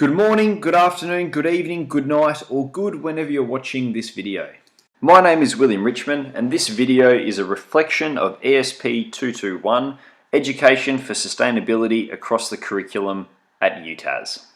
Good morning, good afternoon, good evening, good night, or good whenever you're watching this video. My name is William Richmond, and this video is a reflection of ESP 221, Education for Sustainability across the curriculum at UTAS.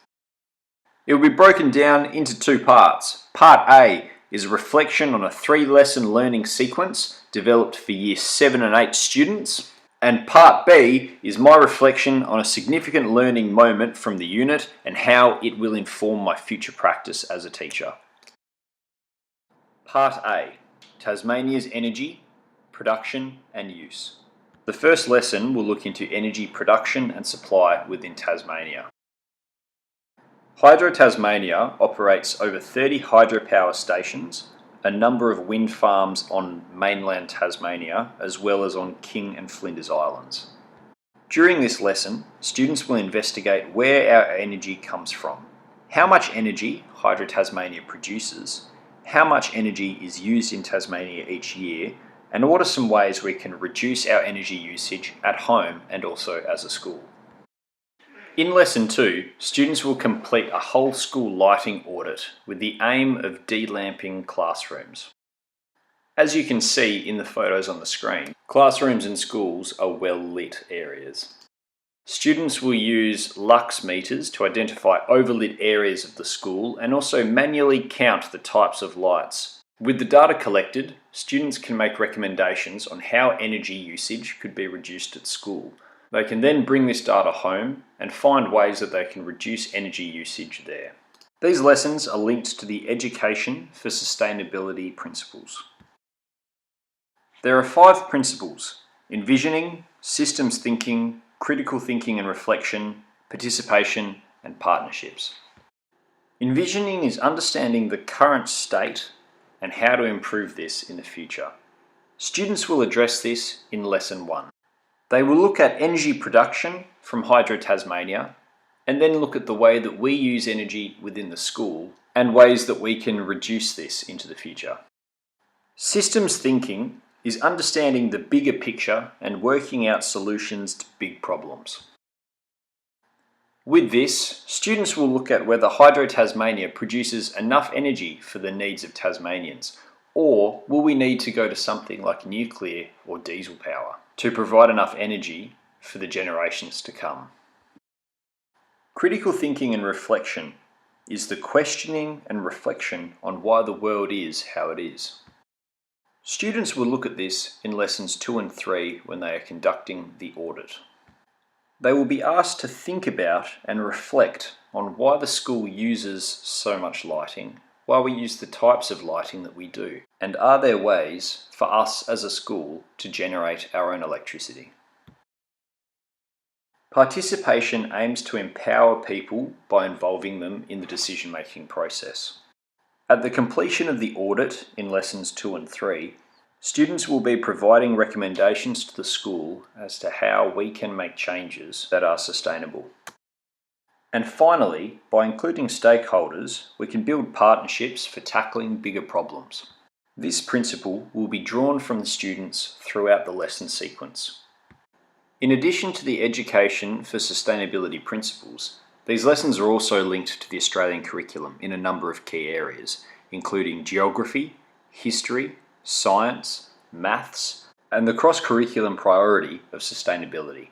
It will be broken down into two parts. Part A is a reflection on a 3-lesson learning sequence developed for Year 7 and 8 students. And Part B is my reflection on a significant learning moment from the unit and how it will inform my future practice as a teacher. Part A, Tasmania's energy, production and use. The first lesson will look into energy production and supply within Tasmania. Hydro Tasmania operates over 30 hydropower stations, a number of wind farms on mainland Tasmania, as well as on King and Flinders Islands. During this lesson, students will investigate where our energy comes from, how much energy Hydro Tasmania produces, how much energy is used in Tasmania each year, and what are some ways we can reduce our energy usage at home and also as a school. In Lesson 2, students will complete a whole school lighting audit with the aim of de-lamping classrooms. As you can see in the photos on the screen, classrooms and schools are well lit areas. Students will use lux meters to identify overlit areas of the school and also manually count the types of lights. With the data collected, students can make recommendations on how energy usage could be reduced at school. They can then bring this data home and find ways that they can reduce energy usage there. These lessons are linked to the Education for Sustainability principles. There are 5 principles: envisioning, systems thinking, critical thinking and reflection, participation, and partnerships. Envisioning is understanding the current state and how to improve this in the future. Students will address this in Lesson 1. They will look at energy production from Hydro Tasmania and then look at the way that we use energy within the school and ways that we can reduce this into the future. Systems thinking is understanding the bigger picture and working out solutions to big problems. With this, students will look at whether Hydro Tasmania produces enough energy for the needs of Tasmanians, or will we need to go to something like nuclear or diesel power to provide enough energy for the generations to come. Critical thinking and reflection is the questioning and reflection on why the world is how it is. Students will look at this in Lessons 2 and 3 when they are conducting the audit. They will be asked to think about and reflect on why the school uses so much lighting, why we use the types of lighting that we do, and are there ways for us as a school to generate our own electricity. Participation aims to empower people by involving them in the decision-making process. At the completion of the audit in Lessons 2 and 3, students will be providing recommendations to the school as to how we can make changes that are sustainable. And finally, by including stakeholders, we can build partnerships for tackling bigger problems. This principle will be drawn from the students throughout the lesson sequence. In addition to the Education for Sustainability principles, these lessons are also linked to the Australian curriculum in a number of key areas, including geography, history, science, maths, and the cross-curriculum priority of sustainability.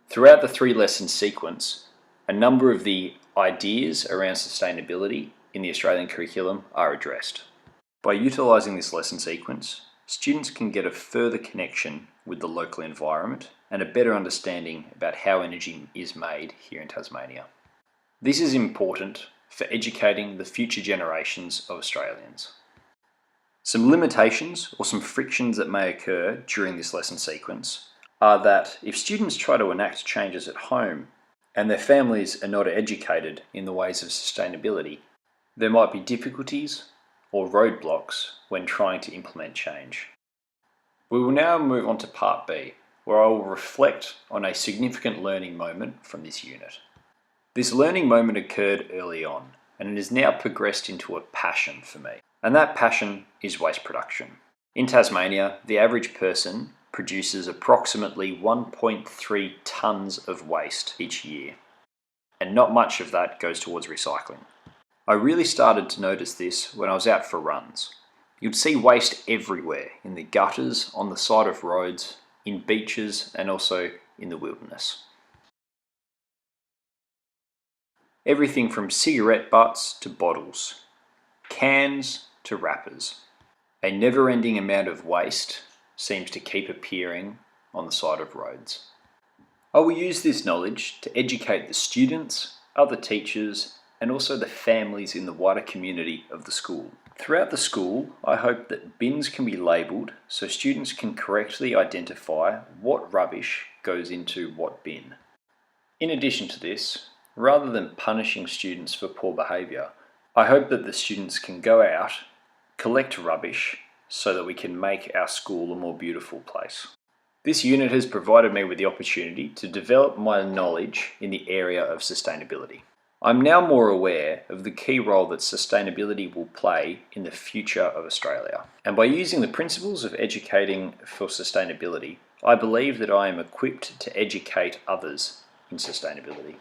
Throughout the 3-lesson sequence, a number of the ideas around sustainability in the Australian curriculum are addressed. By utilising this lesson sequence, students can get a further connection with the local environment and a better understanding about how energy is made here in Tasmania. This is important for educating the future generations of Australians. Some limitations or some frictions that may occur during this lesson sequence are that if students try to enact changes at home and their families are not educated in the ways of sustainability, there might be difficulties or roadblocks when trying to implement change. We will now move on to Part B, where I will reflect on a significant learning moment from this unit. This learning moment occurred early on, and it has now progressed into a passion for me, and that passion is waste production. In Tasmania, the average person produces approximately 1.3 tonnes of waste each year. and not much of that goes towards recycling. I really started to notice this when I was out for runs. You'd see waste everywhere, in the gutters, on the side of roads, in beaches, and also in the wilderness. Everything from cigarette butts to bottles, cans to wrappers. A never-ending amount of waste seems to keep appearing on the side of roads. I will use this knowledge to educate the students, other teachers, and also the families in the wider community of the school. Throughout the school, I hope that bins can be labelled so students can correctly identify what rubbish goes into what bin. In addition to this, rather than punishing students for poor behaviour, I hope that the students can go out, collect rubbish, so that we can make our school a more beautiful place. This unit has provided me with the opportunity to develop my knowledge in the area of sustainability. I'm now more aware of the key role that sustainability will play in the future of Australia. And by using the principles of educating for sustainability, I believe that I am equipped to educate others in sustainability.